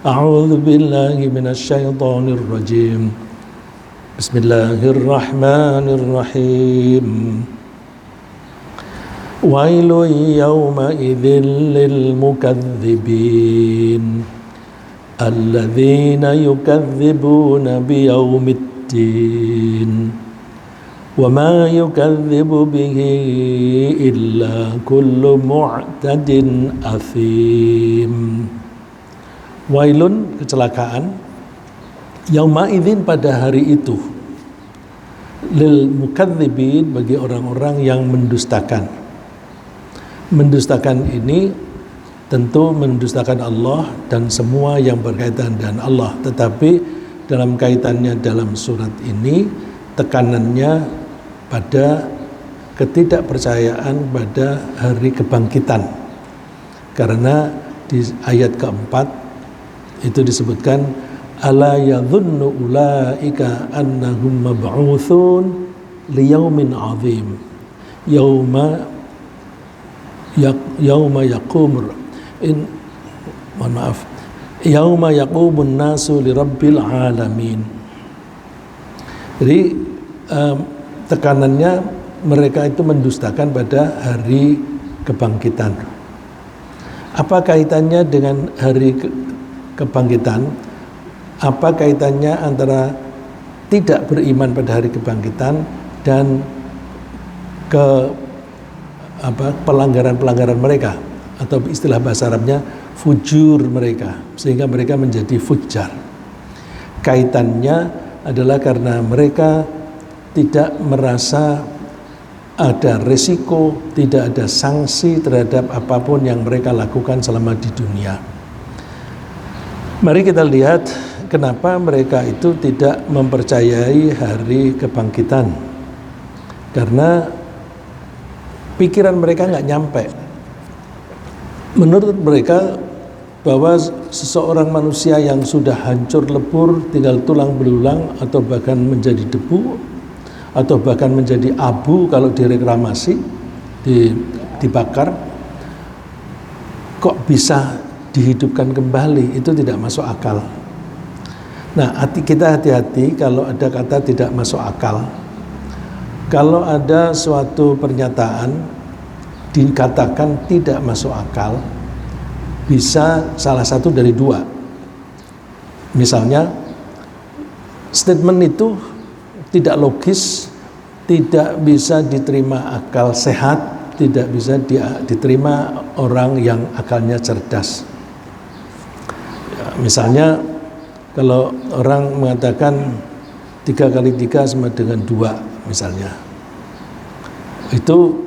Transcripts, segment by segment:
A'udzu billahi minasy syaithanir rajim. Bismillahirrahmanirrahim. Wailun yawma idzil lil mukadzibin alladzina yukadzibuna biyaumiddin wa ma yukadzibu bihi illa kullu mu'tadin athim. Wailun, kecelakaan, yauma idzin, pada hari itu, lil mukadzibin, bagi orang-orang yang mendustakan. Mendustakan ini tentu mendustakan Allah dan semua yang berkaitan dengan Allah, tetapi dalam kaitannya dalam surat ini tekanannya pada ketidakpercayaan pada hari kebangkitan, karena di ayat keempat itu disebutkan ala yadhunnu ulaika annahum mab'utsun liyaumin 'adzim yauma yaqumur yauma yaqumun nasu lirabbil alamin. Jadi tekanannya mereka itu mendustakan pada hari kebangkitan. Apa kaitannya dengan hari kebangkitan? Apa kaitannya antara tidak beriman pada hari kebangkitan dan pelanggaran-pelanggaran mereka, atau istilah bahasa Arabnya fujur mereka, sehingga mereka menjadi fujar? Kaitannya adalah karena mereka tidak merasa ada resiko, tidak ada sanksi terhadap apapun yang mereka lakukan selama di dunia. Mari kita lihat kenapa mereka itu tidak mempercayai hari kebangkitan. Karena pikiran mereka nggak nyampe. Menurut mereka bahwa seseorang manusia yang sudah hancur lebur, tinggal tulang belulang, atau bahkan menjadi debu, atau bahkan menjadi abu kalau direklamasi, dibakar, kok bisa dihidupkan kembali? Itu tidak masuk akal. Nah, kita hati-hati kalau ada kata tidak masuk akal. Kalau ada suatu pernyataan dikatakan tidak masuk akal, bisa salah satu dari dua. Misalnya, statement itu tidak logis, tidak bisa diterima akal sehat, tidak bisa diterima orang yang akalnya cerdas. Misalnya, kalau orang mengatakan 3 kali 3 sama dengan 2 misalnya, itu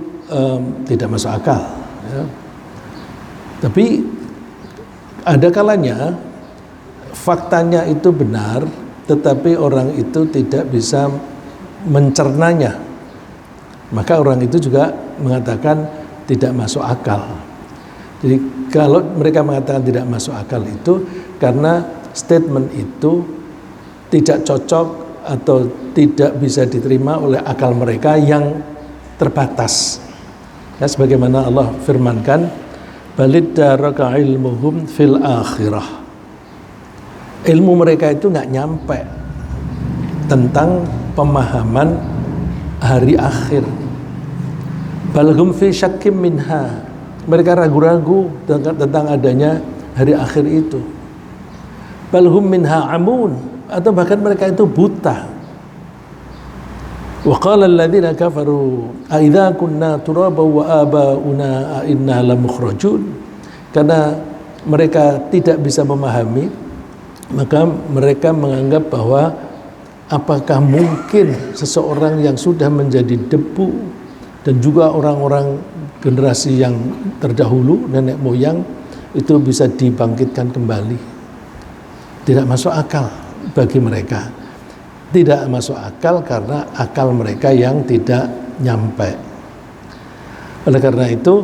tidak masuk akal, ya. Tapi ada kalanya faktanya itu benar, tetapi orang itu tidak bisa mencernanya, maka orang itu juga mengatakan tidak masuk akal. Jadi kalau mereka mengatakan tidak masuk akal itu karena statement itu tidak cocok atau tidak bisa diterima oleh akal mereka yang terbatas. Ya, sebagaimana Allah firmankan, balid daraka ilmuhum fil akhirah. Ilmu mereka itu nggak nyampe tentang pemahaman hari akhir. Balhum fi syakkim minha. Mereka ragu-ragu tentang adanya hari akhir itu. Balhum minha amun, atau bahkan mereka itu buta. Wa qala alladziina kafaru a idza kunna turaba wa abauna a inna lamukhrajun. Karena mereka tidak bisa memahami, maka mereka menganggap bahwa apakah mungkin seseorang yang sudah menjadi debu, dan juga orang-orang generasi yang terdahulu, nenek moyang, itu bisa dibangkitkan kembali. Tidak masuk akal bagi mereka. Tidak masuk akal karena akal mereka yang tidak nyampe. Oleh karena itu,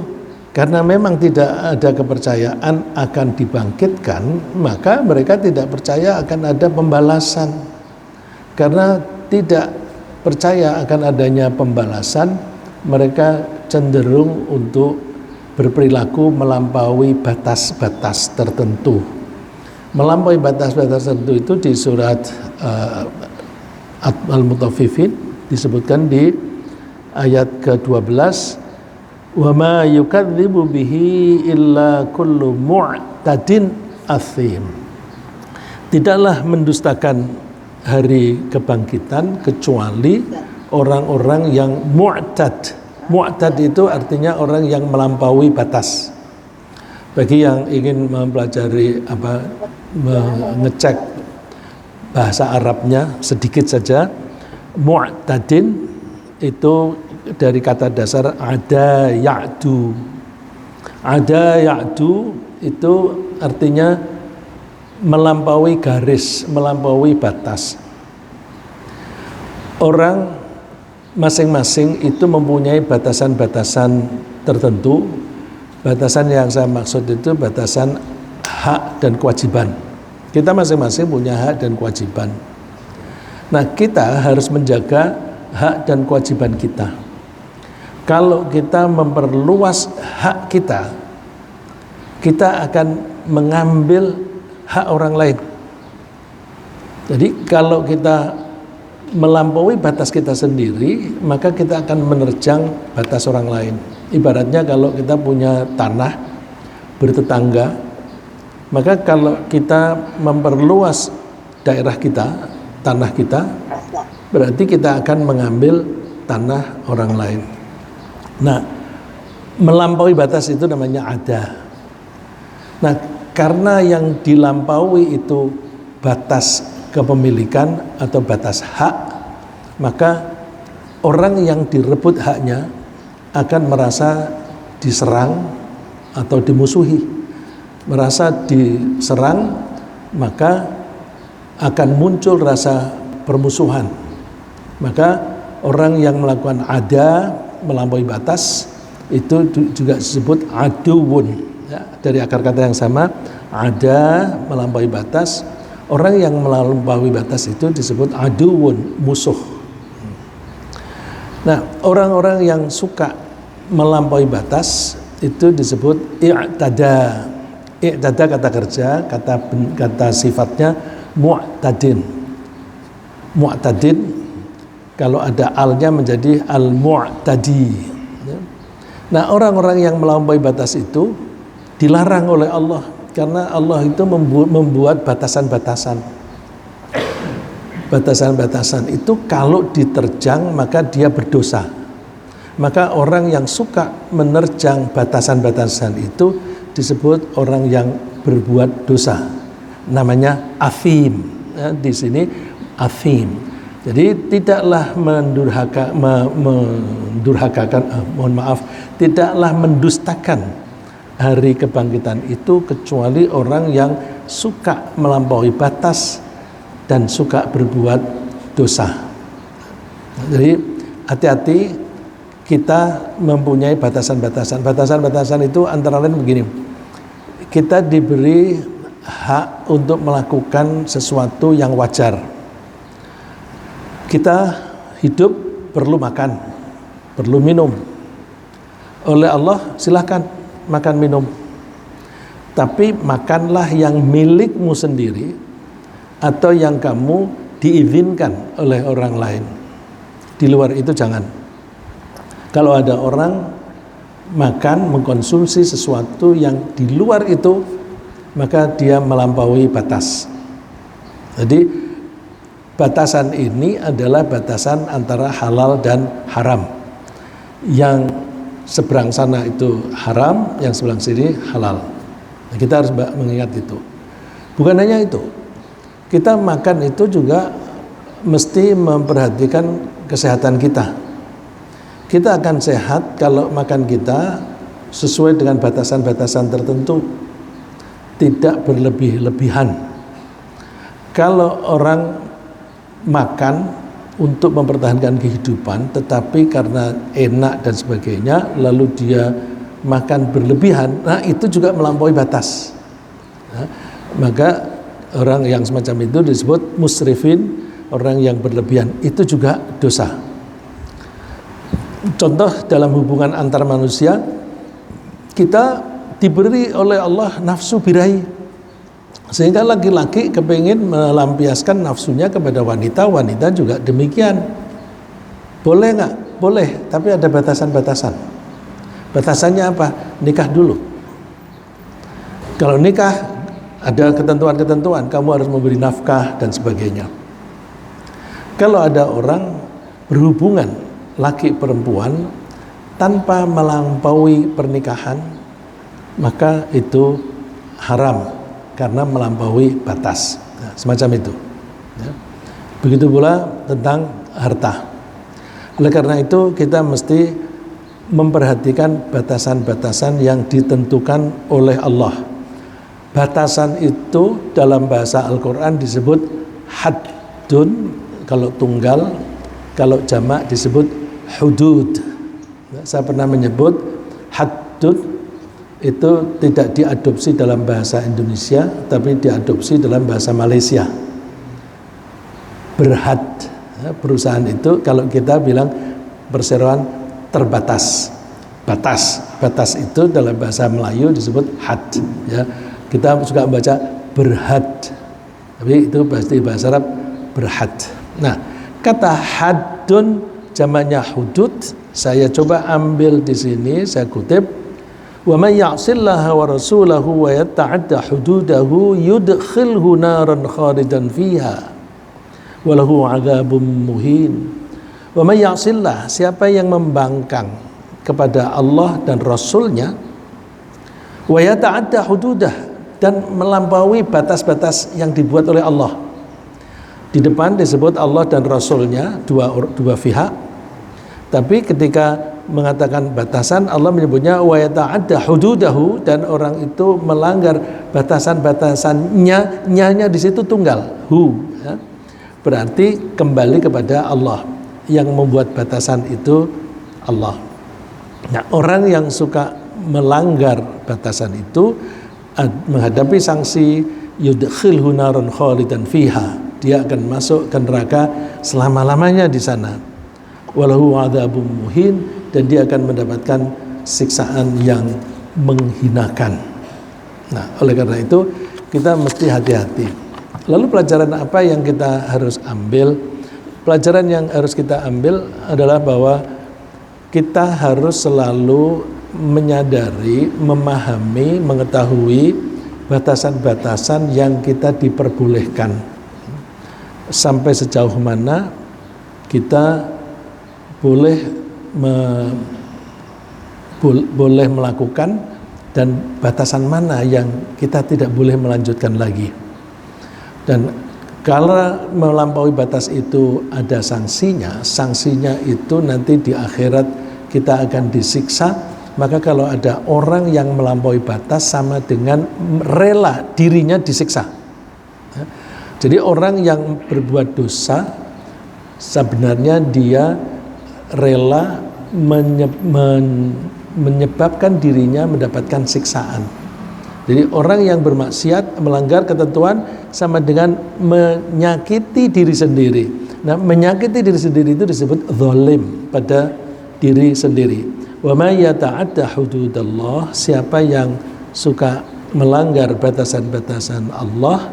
karena memang tidak ada kepercayaan akan dibangkitkan, maka mereka tidak percaya akan ada pembalasan. Karena tidak percaya akan adanya pembalasan, mereka cenderung untuk berperilaku melampaui batas-batas tertentu. Melampaui batas-batas tertentu itu di surat Al-Mutaffifin disebutkan di ayat ke-12, wa ma yukadzibu bihi illa kullu mu'tadin athim. Tidaklah mendustakan hari kebangkitan kecuali orang-orang yang mu'tad. Mu'tad itu artinya orang yang melampaui batas. Bagi yang ingin mempelajari mengecek bahasa Arabnya sedikit saja, mu'tadin itu dari kata dasar ada ya'du. Ada ya'du itu artinya melampaui garis, melampaui batas. Orang masing-masing itu mempunyai batasan-batasan tertentu. Batasan yang saya maksud itu batasan hak dan kewajiban. Kita masing-masing punya hak dan kewajiban. Nah, kita harus menjaga hak dan kewajiban kita. Kalau kita memperluas hak kita, kita akan mengambil hak orang lain. Jadi kalau kita melampaui batas kita sendiri, maka kita akan menerjang batas orang lain. Ibaratnya kalau kita punya tanah bertetangga, maka kalau kita memperluas daerah kita, tanah kita, berarti kita akan mengambil tanah orang lain. Nah, melampaui batas itu namanya ada. Nah, karena yang dilampaui itu batas kepemilikan atau batas hak, maka orang yang direbut haknya akan merasa diserang atau dimusuhi. Merasa diserang, maka akan muncul rasa permusuhan. Maka orang yang melakukan ada, melampaui batas, itu juga disebut aduwun, ya, dari akar kata yang sama, ada, melampaui batas. Orang yang melampaui batas itu disebut aduwun, musuh. Nah, orang-orang yang suka melampaui batas itu disebut i'tada. I'tada kata kerja, kata sifatnya mu'tadin. Mu'tadin kalau ada alnya menjadi al-mu'tadi. Nah, orang-orang yang melampaui batas itu dilarang oleh Allah, karena Allah itu membuat batasan-batasan. Batasan-batasan itu kalau diterjang maka dia berdosa. Maka orang yang suka menerjang batasan-batasan itu disebut orang yang berbuat dosa. Namanya athim. Ya, di sini athim. Jadi tidaklah tidaklah mendustakan hari kebangkitan itu kecuali orang yang suka melampaui batas dan suka berbuat dosa. Jadi hati-hati, kita mempunyai batasan-batasan. Batasan-batasan itu antara lain begini. Kita diberi hak untuk melakukan sesuatu yang wajar. Kita hidup perlu makan, perlu minum. Oleh Allah silahkan makan minum. Tapi makanlah yang milikmu sendiri atau yang kamu diizinkan oleh orang lain. Di luar itu jangan. Kalau ada orang makan, mengkonsumsi sesuatu yang di luar itu, maka dia melampaui batas. Jadi batasan ini adalah batasan antara halal dan haram. Yang seberang sana itu haram, yang sebelah sini halal. Nah, kita harus mengingat itu. Bukan hanya itu, kita makan itu juga mesti memperhatikan kesehatan kita. Kita akan sehat kalau makan kita sesuai dengan batasan-batasan tertentu, tidak berlebih-lebihan. Kalau orang makan untuk mempertahankan kehidupan, tetapi karena enak dan sebagainya, lalu dia makan berlebihan, nah itu juga melampaui batas. Nah, maka orang yang semacam itu disebut musrifin, orang yang berlebihan, itu juga dosa. Contoh dalam hubungan antar manusia, kita diberi oleh Allah nafsu birahi. Sehingga laki-laki kepingin melampiaskan nafsunya kepada wanita, wanita juga demikian. Boleh nggak? Boleh, tapi ada batasan-batasan. Batasannya apa? Nikah dulu. Kalau nikah ada ketentuan-ketentuan, kamu harus memberi nafkah dan sebagainya. Kalau ada orang berhubungan laki perempuan tanpa melampaui pernikahan, maka itu haram karena melampaui batas. Nah, semacam itu. Ya. Begitu pula tentang harta. Oleh karena itu kita mesti memperhatikan batasan-batasan yang ditentukan oleh Allah. Batasan itu dalam bahasa Al-Quran disebut haddun kalau tunggal, kalau jamak disebut hudud. Saya pernah menyebut haddun itu tidak diadopsi dalam bahasa Indonesia, tapi diadopsi dalam bahasa Malaysia. Berhad, perusahaan itu kalau kita bilang perseroan terbatas, batas itu dalam bahasa Melayu disebut had. Ya, kita suka membaca berhad, tapi itu pasti bahasa Arab berhad. Nah, kata haddun jamaknya hudud, saya coba ambil di sini, saya kutip, wa may ya'sillaha wa rasulahu wa yata'adda hududahu yudkhilhu naran khalidan fiha wa lahu 'adzabun muhin. Wa may ya'sillah, siapa yang membangkang kepada Allah dan Rasulnya, wa yata'adda hududah, dan melampaui batas-batas yang dibuat oleh Allah. Di depan disebut Allah dan Rasulnya, dua pihak. Tapi ketika mengatakan batasan, Allah menyebutnya wa yata'adda hududahu, dan orang itu melanggar batasan-batasannya, nyanya di situ tunggal, hu. Ya. Berarti kembali kepada Allah. Yang membuat batasan itu Allah. Nah, orang yang suka melanggar batasan itu menghadapi sanksi yudkhilhu naran khalidan fiha. Dia akan masuk ke neraka selama-lamanya di sana. Walahu 'adzabun muhin, dan dia akan mendapatkan siksaan yang menghinakan. Nah, oleh karena itu kita mesti hati-hati. Lalu pelajaran apa yang kita harus ambil? Pelajaran yang harus kita ambil adalah bahwa kita harus selalu menyadari, memahami, mengetahui batasan-batasan yang kita diperbolehkan. Sampai sejauh mana kita boleh boleh melakukan, dan batasan mana yang kita tidak boleh melanjutkan lagi. Dan kalau melampaui batas itu ada sanksinya, sanksinya itu nanti di akhirat kita akan disiksa. Maka kalau ada orang yang melampaui batas sama dengan rela dirinya disiksa. Jadi orang yang berbuat dosa sebenarnya dia rela menyebabkan dirinya mendapatkan siksaan. Jadi orang yang bermaksiat, melanggar ketentuan sama dengan menyakiti diri sendiri. Nah, menyakiti diri sendiri itu disebut zalim pada diri sendiri. Wa may yata'adda hududallah, siapa yang suka melanggar batasan-batasan Allah,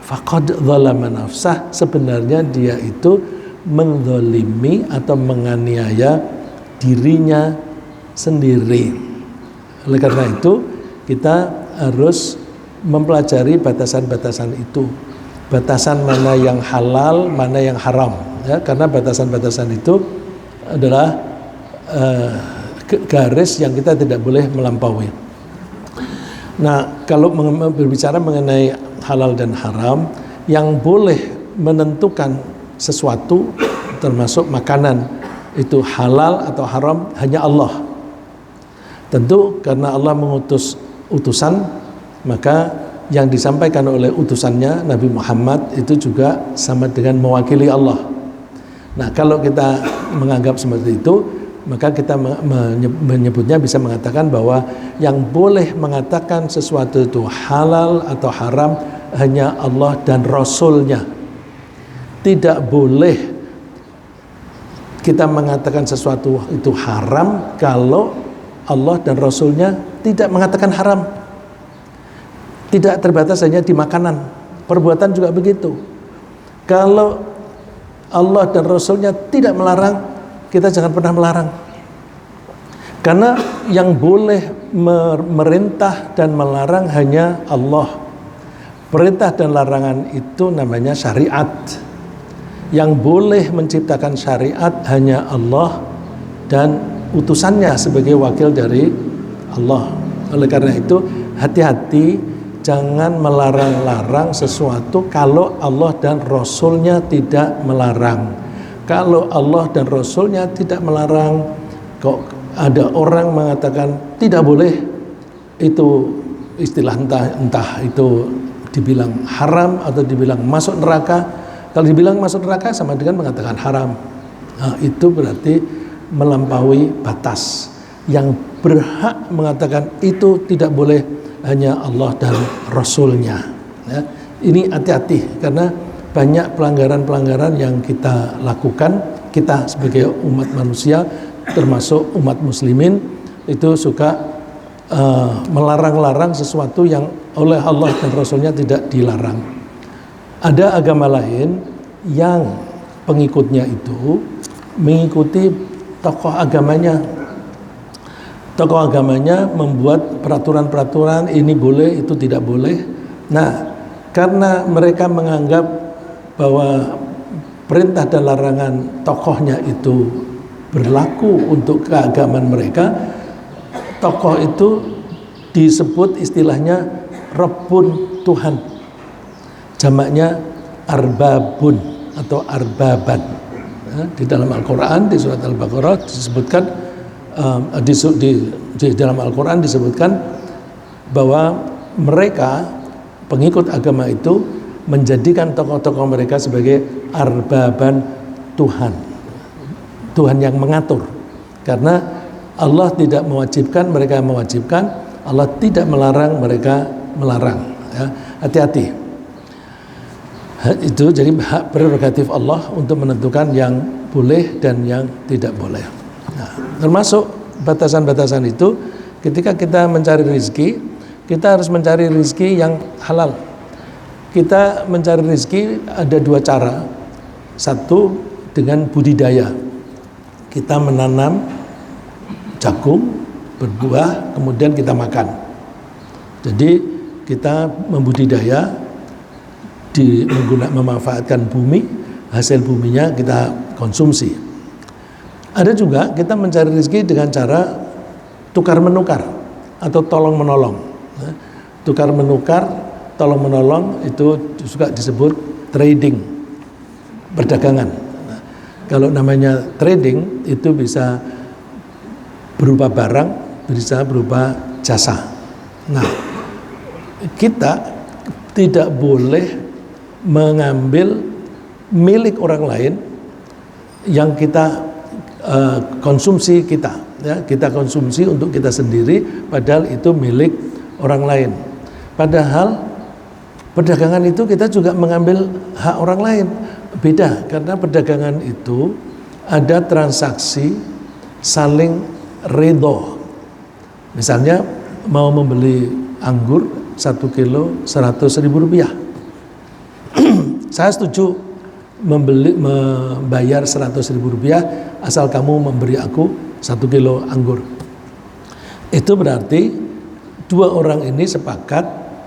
faqad zalama nafsah, sebenarnya dia itu menzalimi atau menganiaya dirinya sendiri. Oleh karena itu kita harus mempelajari batasan-batasan itu, batasan mana yang halal, mana yang haram, ya, karena batasan-batasan itu adalah garis yang kita tidak boleh melampaui. Nah, kalau berbicara mengenai halal dan haram, yang boleh menentukan sesuatu termasuk makanan itu halal atau haram hanya Allah. Tentu karena Allah mengutus utusan, maka yang disampaikan oleh utusannya Nabi Muhammad itu juga sama dengan mewakili Allah. Nah, kalau kita menganggap seperti itu, maka kita menyebutnya bisa mengatakan bahwa yang boleh mengatakan sesuatu itu halal atau haram hanya Allah dan Rasulnya. Tidak boleh kita mengatakan sesuatu itu haram kalau Allah dan Rasulnya tidak mengatakan haram. Tidak terbatas hanya di makanan, perbuatan juga begitu. Kalau Allah dan Rasulnya tidak melarang, kita jangan pernah melarang. Karena yang boleh merintah dan melarang hanya Allah. Perintah dan larangan itu namanya syariat. Yang boleh menciptakan syariat hanya Allah dan utusannya sebagai wakil dari Allah. Oleh karena itu, hati-hati jangan melarang-larang sesuatu kalau Allah dan Rasulnya tidak melarang. Kalau Allah dan Rasulnya tidak melarang, kok ada orang mengatakan tidak boleh, itu istilah entah itu dibilang haram atau dibilang masuk neraka. Kalau dibilang masuk neraka sama dengan mengatakan haram. Nah, itu berarti melampaui batas. Yang berhak mengatakan itu tidak boleh hanya Allah dan Rasulnya. Ya, ini hati-hati karena banyak pelanggaran-pelanggaran yang kita lakukan, kita sebagai umat manusia termasuk umat muslimin itu suka melarang-larang sesuatu yang oleh Allah dan Rasulnya tidak dilarang. Ada agama lain yang pengikutnya itu mengikuti tokoh agamanya. Tokoh agamanya membuat peraturan-peraturan ini boleh, itu tidak boleh. Nah, karena mereka menganggap bahwa perintah dan larangan tokohnya itu berlaku untuk keagamaan mereka, tokoh itu disebut istilahnya Rabbun, Tuhan. Jamaknya arbabun atau arbaban. Di dalam Al-Quran, di surat Al-Baqarah disebutkan, di dalam Al-Quran disebutkan bahwa mereka pengikut agama itu menjadikan tokoh-tokoh mereka sebagai arbaban, Tuhan. Tuhan yang mengatur. Karena Allah tidak mewajibkan, mereka mewajibkan. Allah tidak melarang, mereka melarang. Ya, hati-hati. Itu jadi hak prerogatif Allah untuk menentukan yang boleh dan yang tidak boleh. Nah, termasuk batasan-batasan itu, ketika kita mencari rezeki, kita harus mencari rezeki yang halal. Kita mencari rezeki ada dua cara. Satu dengan budidaya. Kita menanam jagung, berbuah, kemudian kita makan. Jadi kita membudidaya, memanfaatkan bumi, hasil buminya kita konsumsi. Ada juga kita mencari rezeki dengan cara tukar menukar atau tolong menolong. Tukar menukar, tolong menolong itu juga disebut trading, perdagangan. Kalau namanya trading itu bisa berupa barang, bisa berupa jasa. Nah, kita tidak boleh mengambil milik orang lain yang kita konsumsi kita, ya, kita konsumsi untuk kita sendiri, padahal itu milik orang lain. Padahal perdagangan itu kita juga mengambil hak orang lain. Beda, karena perdagangan itu ada transaksi saling ridho. Misalnya mau membeli anggur 1 kilo 100.000 rupiah. Saya setuju membayar 100.000 rupiah asal kamu memberi aku 1 kilo anggur. Itu berarti dua orang ini sepakat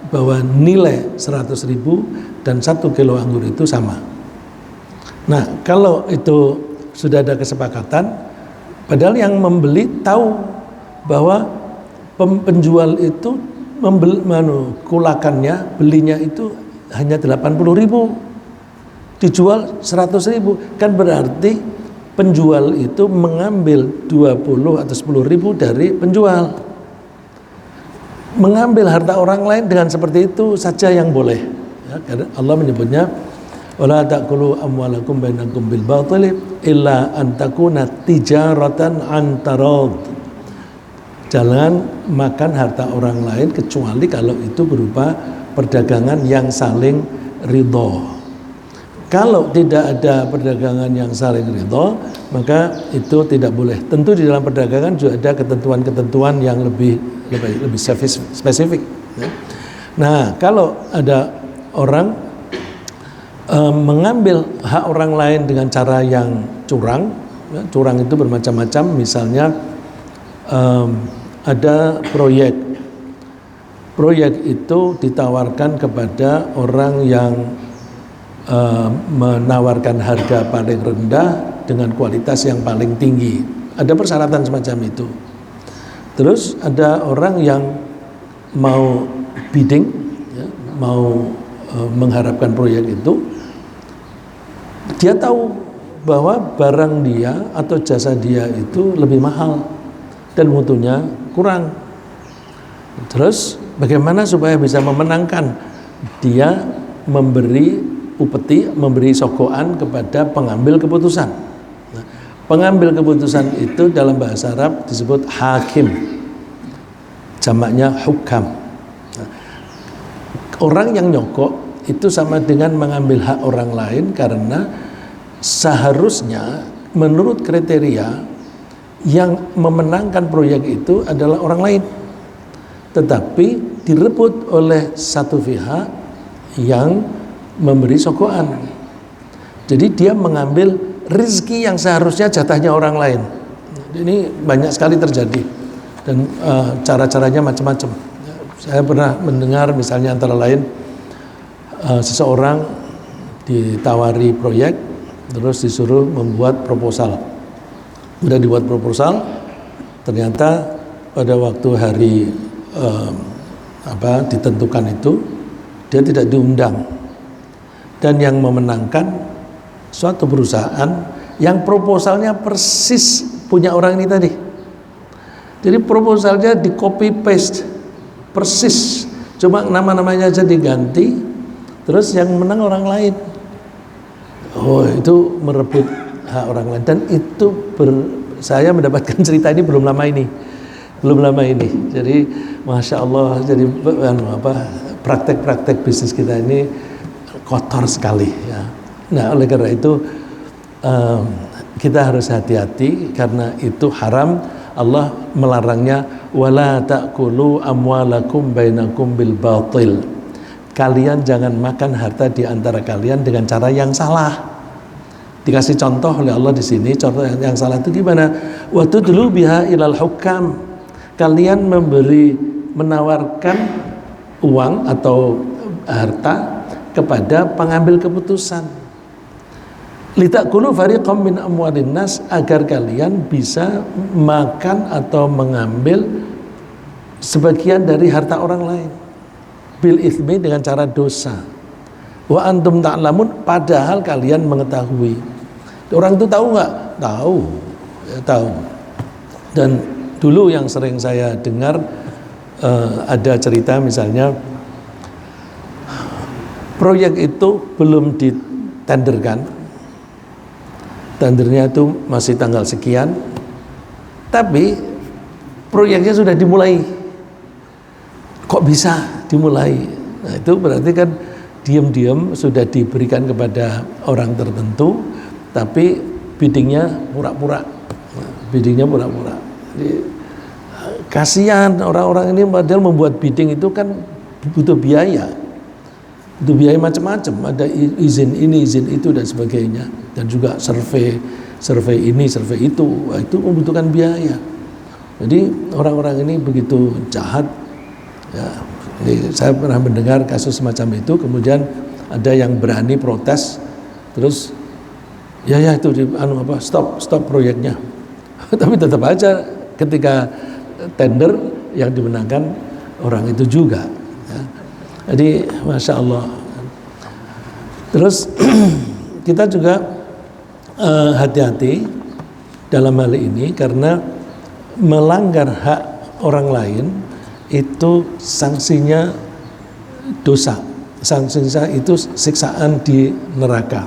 bahwa nilai 100.000 dan 1 kilo anggur itu sama. Nah, kalau itu sudah ada kesepakatan, padahal yang membeli tahu bahwa penjual itu kulakannya, belinya itu hanya 80.000, dijual 100.000, kan berarti penjual itu mengambil 20 atau 10.000 dari penjual. Mengambil harta orang lain dengan seperti itu saja yang boleh. Ya, karena Allah menyebutnya wala ta'kulu amwalakum bainakum bil batil illa an takuna tijaratan an tarad. Jangan makan harta orang lain kecuali kalau itu berupa perdagangan yang saling ridho. Kalau tidak ada perdagangan yang saling ridho, maka itu tidak boleh. Tentu di dalam perdagangan juga ada ketentuan-ketentuan yang lebih spesifik. Ya. Nah, kalau ada orang mengambil hak orang lain dengan cara yang curang, ya, curang itu bermacam-macam. Misalnya ada proyek itu ditawarkan kepada orang yang menawarkan harga paling rendah dengan kualitas yang paling tinggi. Ada persyaratan semacam itu. Terus ada orang yang mau bidding, ya, mau mengharapkan proyek itu, dia tahu bahwa barang dia atau jasa dia itu lebih mahal dan mutunya kurang. Terus bagaimana supaya bisa memenangkan? Dia memberi upeti, memberi sogokan kepada pengambil keputusan. Nah, pengambil keputusan itu dalam bahasa Arab disebut hakim, jamaknya hukam. Nah, orang yang nyogok itu sama dengan mengambil hak orang lain, karena seharusnya menurut kriteria yang memenangkan proyek itu adalah orang lain, tetapi direbut oleh satu pihak yang memberi sogokan. Jadi dia mengambil rezeki yang seharusnya jatahnya orang lain. Ini banyak sekali terjadi dan cara-caranya macam-macam. Saya pernah mendengar misalnya antara lain seseorang ditawari proyek, terus disuruh membuat proposal. Udah dibuat proposal, ternyata pada waktu hari ditentukan itu dia tidak diundang, dan yang memenangkan suatu perusahaan yang proposalnya persis punya orang ini tadi. Jadi proposalnya di copy paste persis, cuma nama-namanya aja diganti, terus yang menang orang lain. Oh, itu merebut hak orang lain. Dan itu saya mendapatkan cerita ini belum lama ini. Jadi masya Allah, jadi praktek-praktek bisnis kita ini kotor sekali, ya. Nah, oleh karena itu kita harus hati-hati, karena itu haram. Allah melarangnya, wala ta'kulu amwalakum bainakum bil batil. Kalian jangan makan harta di antara kalian dengan cara yang salah. Dikasih contoh oleh Allah di sini. Contoh yang salah itu gimana? Wa tudlu biha ilal hukam. Kalian menawarkan uang atau harta kepada pengambil keputusan. Litakulu fariqam min amwalin nas, agar kalian bisa makan atau mengambil sebagian dari harta orang lain. Bil itsmi, dengan cara dosa. Wa antum ta'lamun, padahal kalian mengetahui. Orang itu tahu nggak? Tahu, ya, tahu. Dan dulu yang sering saya dengar ada cerita misalnya proyek itu belum ditenderkan, tendernya itu masih tanggal sekian, tapi proyeknya sudah dimulai. Kok bisa dimulai? Nah, itu berarti kan diam-diam sudah diberikan kepada orang tertentu, tapi biddingnya pura-pura. Jadi kasihan orang-orang ini, padahal membuat bidding itu kan butuh biaya. Itu biaya macam-macam, ada izin ini, izin itu dan sebagainya, dan juga survei ini, survei itu. Wah, itu membutuhkan biaya. Jadi orang-orang ini begitu jahat, ya. Jadi saya pernah mendengar kasus semacam itu, kemudian ada yang berani protes, terus ya itu stop proyeknya. Tapi tetap aja ketika tender yang dimenangkan orang itu juga, ya. Jadi masya Allah. Terus kita juga hati-hati dalam hal ini, karena melanggar hak orang lain itu sanksinya dosa. Sanksinya itu siksaan di neraka.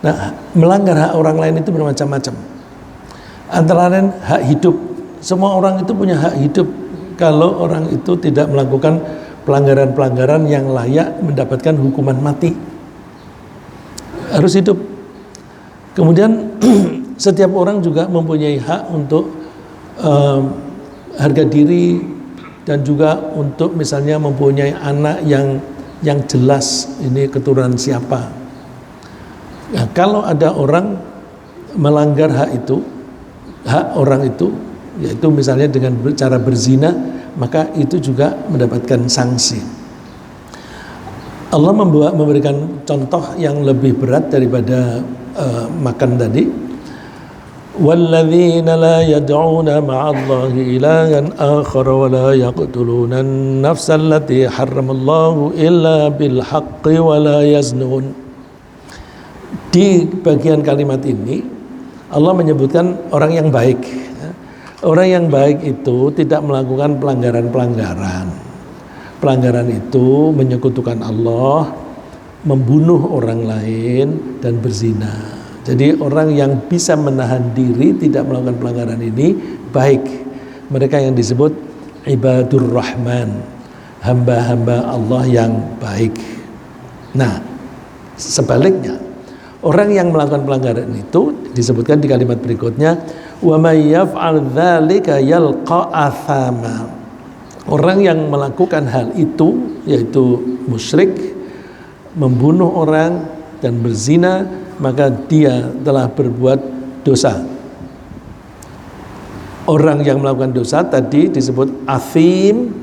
Nah, melanggar hak orang lain itu bermacam-macam. Antara lain hak hidup. Semua orang itu punya hak hidup. Kalau orang itu tidak melakukan pelanggaran-pelanggaran yang layak mendapatkan hukuman mati, harus hidup. Kemudian setiap orang juga mempunyai hak untuk harga diri, dan juga untuk misalnya mempunyai anak yang jelas ini keturunan siapa. Nah, kalau ada orang melanggar hak orang itu, yaitu misalnya dengan cara berzina, maka itu juga mendapatkan sanksi. Allah memberikan contoh yang lebih berat daripada makan tadi. وَالَّذِينَ لَا يَدْعُونَ مَعَ اللَّهِ إِلَٰهًا آخَرَ وَلَا يَقْتُلُونَ النَّفْسَ الَّتِي حَرَّمَ اللَّهُ إِلَّا بِالْحَقِّ وَلَا يَزْنُونَ. Di bagian kalimat ini Allah menyebutkan orang yang baik. Orang yang baik itu tidak melakukan pelanggaran-pelanggaran. Pelanggaran itu menyekutukan Allah, membunuh orang lain, dan berzina. Jadi orang yang bisa menahan diri tidak melakukan pelanggaran ini baik. Mereka yang disebut ibadur rahman, hamba-hamba Allah yang baik. Nah, sebaliknya orang yang melakukan pelanggaran itu disebutkan di kalimat berikutnya, wa may yaf'al dzalika yalqa athama. Orang yang melakukan hal itu, yaitu musyrik, membunuh orang dan berzina, maka dia telah berbuat dosa. Orang yang melakukan dosa tadi disebut athim,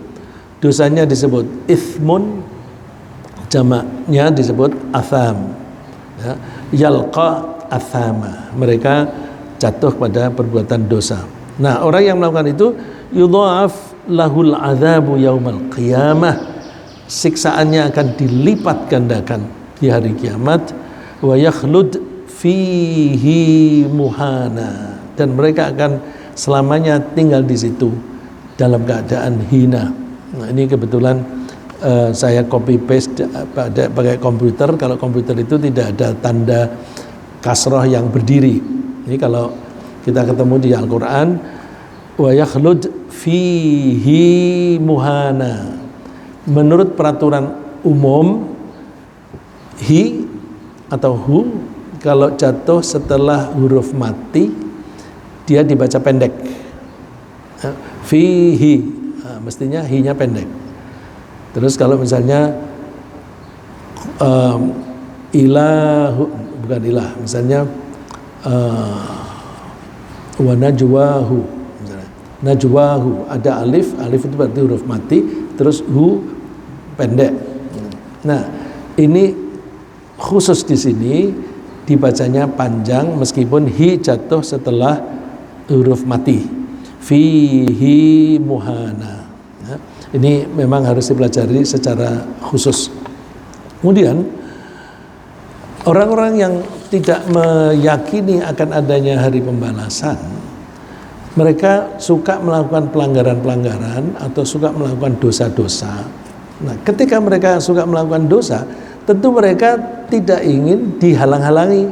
dosanya disebut ithmun, jamaknya disebut atham. Ya, yalqa athama, mereka jatuh pada perbuatan dosa. Nah, orang yang melakukan itu yudha'af lahul adzabu yaumal qiyamah, siksaannya akan dilipat gandakan di hari kiamat. Wa yakhlud fihi muhana, dan mereka akan selamanya tinggal di situ dalam keadaan hina. Nah, ini kebetulan saya copy paste pakai komputer. Kalau komputer itu tidak ada tanda kasroh yang berdiri. Ini kalau kita ketemu di Al-Quran, wa yakhlud fihi muhana. Menurut peraturan umum, hi atau hu kalau jatuh setelah huruf mati dia dibaca pendek. Fihi, nah, mestinya hi-nya pendek. Terus kalau misalnya ilahu, bukan ilah, misalnya wa najwahu, misalnya najwahu ada alif itu berarti huruf mati, terus hu pendek. Nah, ini khusus di sini dibacanya panjang meskipun hi jatuh setelah huruf mati. Fihi muhana. Ya, ini memang harus dipelajari secara khusus. Kemudian orang-orang yang tidak meyakini akan adanya hari pembalasan, mereka suka melakukan pelanggaran-pelanggaran atau suka melakukan dosa-dosa. Nah, ketika mereka suka melakukan dosa, tentu mereka tidak ingin dihalang-halangi.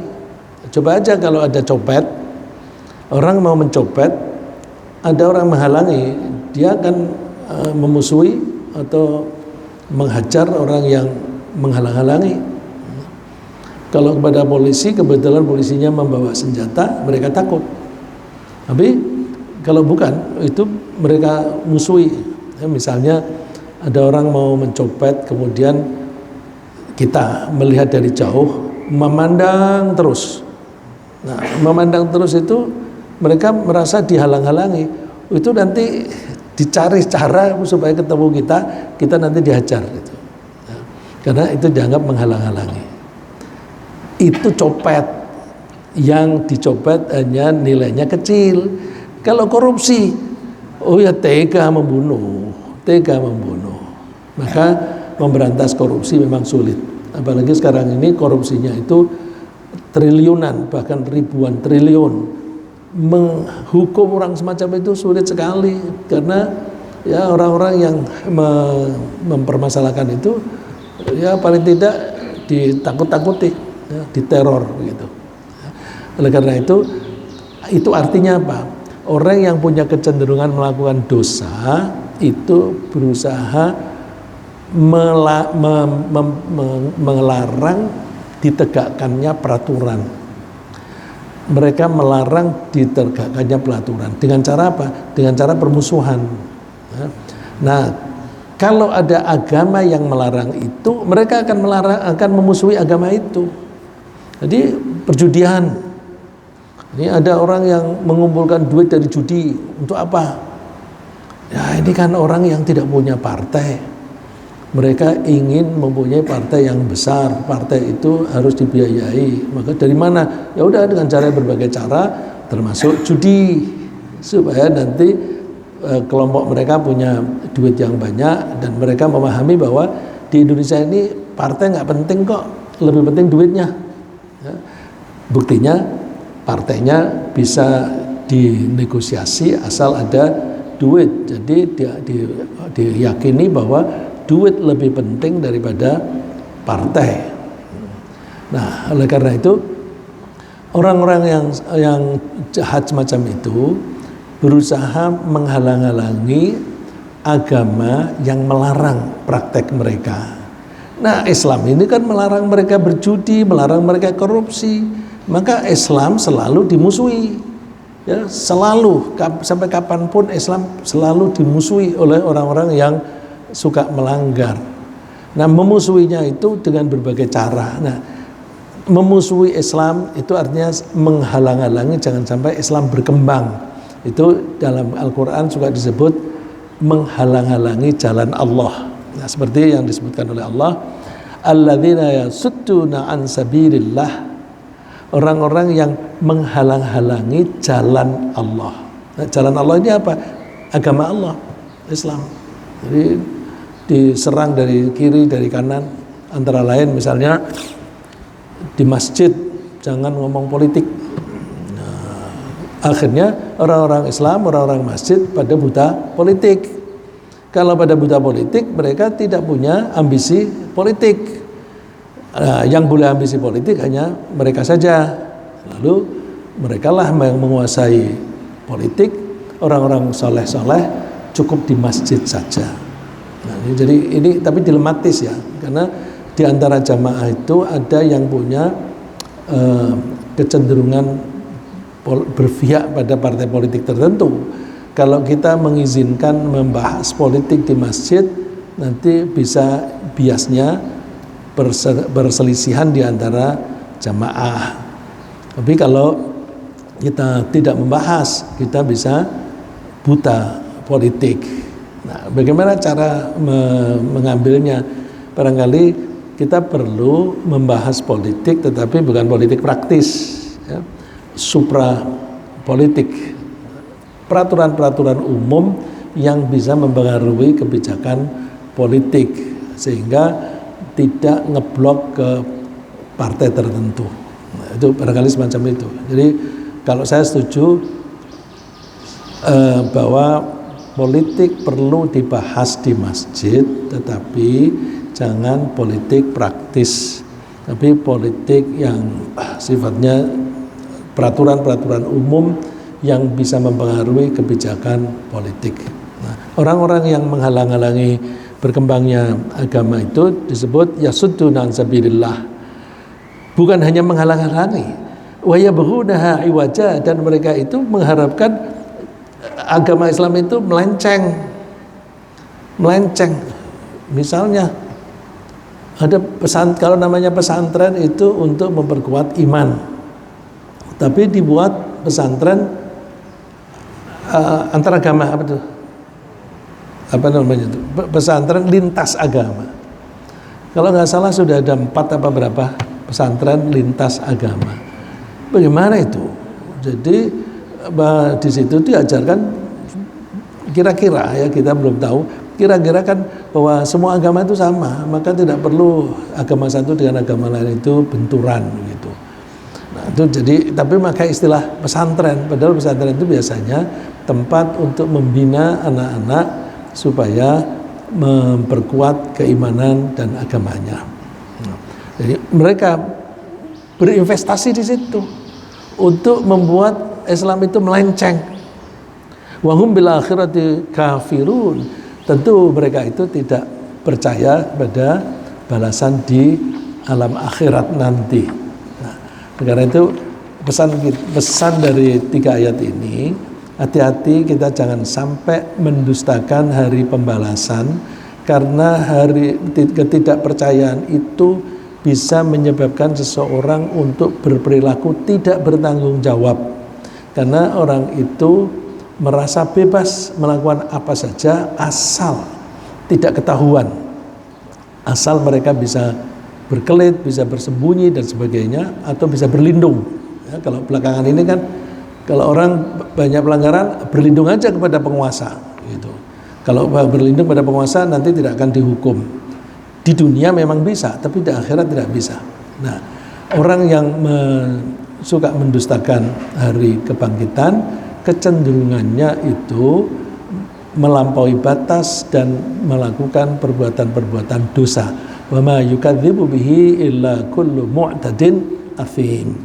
Coba aja kalau ada copet, orang mau mencopet, ada orang menghalangi, dia akan memusuhi atau menghajar orang yang menghalang-halangi. Kalau kepada polisi, kebetulan polisinya membawa senjata, mereka takut. Tapi kalau bukan, itu mereka musuhi. Ya, misalnya ada orang mau mencopet, kemudian kita melihat dari jauh, memandang terus. Nah, memandang terus itu mereka merasa dihalang-halangi. Itu nanti dicari cara supaya ketemu kita nanti dihajar gitu. Nah, karena itu dianggap menghalang-halangi. Itu copet, yang dicopet hanya nilainya kecil. Kalau korupsi, oh ya tega membunuh. Maka memberantas korupsi memang sulit. Apalagi sekarang ini korupsinya itu triliunan, bahkan ribuan triliun. Menghukum orang semacam itu sulit sekali, karena ya orang-orang yang mempermasalahkan itu ya paling tidak ditakut-takuti, ya, diteror begitu. Oleh karena itu artinya apa? Orang yang punya kecenderungan melakukan dosa itu berusaha melarang ditegakkannya peraturan. Mereka melarang ditegakkannya peraturan dengan cara apa? Dengan cara permusuhan. Ya. Nah, kalau ada agama yang melarang itu, mereka akan memusuhi agama itu. Jadi perjudian. Ini ada orang yang mengumpulkan duit dari judi untuk apa? Ya, ini kan orang yang tidak punya partai. Mereka ingin mempunyai partai yang besar. Partai itu harus dibiayai. Maka dari mana? Ya udah dengan cara berbagai cara, termasuk judi, supaya nanti kelompok mereka punya duit yang banyak dan mereka memahami bahwa di Indonesia ini partai nggak penting kok, lebih penting duitnya. Ya. Buktinya partainya bisa dinegosiasi asal ada duit. Jadi diyakini bahwa duit lebih penting daripada partai. Nah, oleh karena itu orang-orang yang jahat semacam itu berusaha menghalang-halangi agama yang melarang praktek mereka. Nah, Islam ini kan melarang mereka berjudi, melarang mereka korupsi. Maka Islam selalu dimusuhi. Ya, selalu sampai kapanpun Islam selalu dimusuhi oleh orang-orang yang suka melanggar. Nah, memusuhinya itu dengan berbagai cara. Nah, memusuhi Islam itu artinya menghalang-halangi jangan sampai Islam berkembang. Itu dalam Al-Quran juga disebut menghalang-halangi jalan Allah. Nah, seperti yang disebutkan oleh Allah, alladzina yasudduna an sabilillah, orang-orang yang menghalang-halangi jalan Allah. Nah, jalan Allah ini apa? Agama Allah, Islam. Jadi diserang dari kiri, dari kanan, antara lain misalnya di masjid jangan ngomong politik. Akhirnya orang-orang Islam, orang-orang masjid pada buta politik. Kalau pada buta politik, mereka tidak punya ambisi politik. Nah, yang boleh ambisi politik hanya mereka saja. Lalu merekalah yang menguasai politik. Orang-orang soleh-soleh cukup di masjid saja. Nah, jadi ini tapi dilematis ya, karena di antara jamaah itu ada yang punya kecenderungan berpihak pada partai politik tertentu. Kalau kita mengizinkan membahas politik di masjid, nanti bisa biasnya berselisihan di antara jamaah. Tapi kalau kita tidak membahas, kita bisa buta politik. Nah, bagaimana cara mengambilnya? Barangkali kita perlu membahas politik, tetapi bukan politik praktis. Ya. Supra politik, peraturan-peraturan umum yang bisa mempengaruhi kebijakan politik sehingga tidak ngeblok ke partai tertentu. Nah, itu barangkali semacam itu. Jadi kalau saya setuju bahwa politik perlu dibahas di masjid, tetapi jangan politik praktis, tapi politik yang sifatnya peraturan-peraturan umum yang bisa mempengaruhi kebijakan politik. Nah, orang-orang yang menghalang-halangi berkembangnya agama itu disebut yasudduna an sabilillah. Bukan hanya menghalang-halangi, wa yabghunaha iwaja, dan mereka itu mengharapkan agama Islam itu melenceng. Misalnya ada kalau namanya pesantren itu untuk memperkuat iman. Tapi dibuat pesantren antaragama, apa itu? Apa namanya itu? Pesantren lintas agama. Kalau nggak salah sudah ada 4 apa berapa pesantren lintas agama. Bagaimana itu? Jadi di situ diajarkan kira-kira ya, kita belum tahu. Kira-kira kan bahwa semua agama itu sama, maka tidak perlu agama satu dengan agama lain itu benturan gitu. Nah, itu jadi, tapi maka istilah pesantren, padahal pesantren itu biasanya tempat untuk membina anak-anak supaya memperkuat keimanan dan agamanya. Nah, jadi mereka berinvestasi di situ untuk membuat Islam itu melenceng. Wahum bil akhirati kafirun. Tentu mereka itu tidak percaya pada balasan di alam akhirat nanti. Karena itu pesan dari 3 ayat ini hati-hati kita jangan sampai mendustakan hari pembalasan, karena hari ketidakpercayaan itu bisa menyebabkan seseorang untuk berperilaku tidak bertanggung jawab, karena orang itu merasa bebas melakukan apa saja asal tidak ketahuan, asal mereka bisa berkelit, bisa bersembunyi dan sebagainya, atau bisa berlindung. Ya, kalau belakangan ini kan kalau orang banyak pelanggaran, berlindung aja kepada penguasa gitu. Kalau berlindung pada penguasa nanti tidak akan dihukum. Di dunia memang bisa, tapi di akhirat tidak bisa. Nah, orang yang suka mendustakan hari kebangkitan, kecenderungannya itu melampaui batas dan melakukan perbuatan-perbuatan dosa. Wa ma yukadzibu bihi illa kullu mu'tadin athim.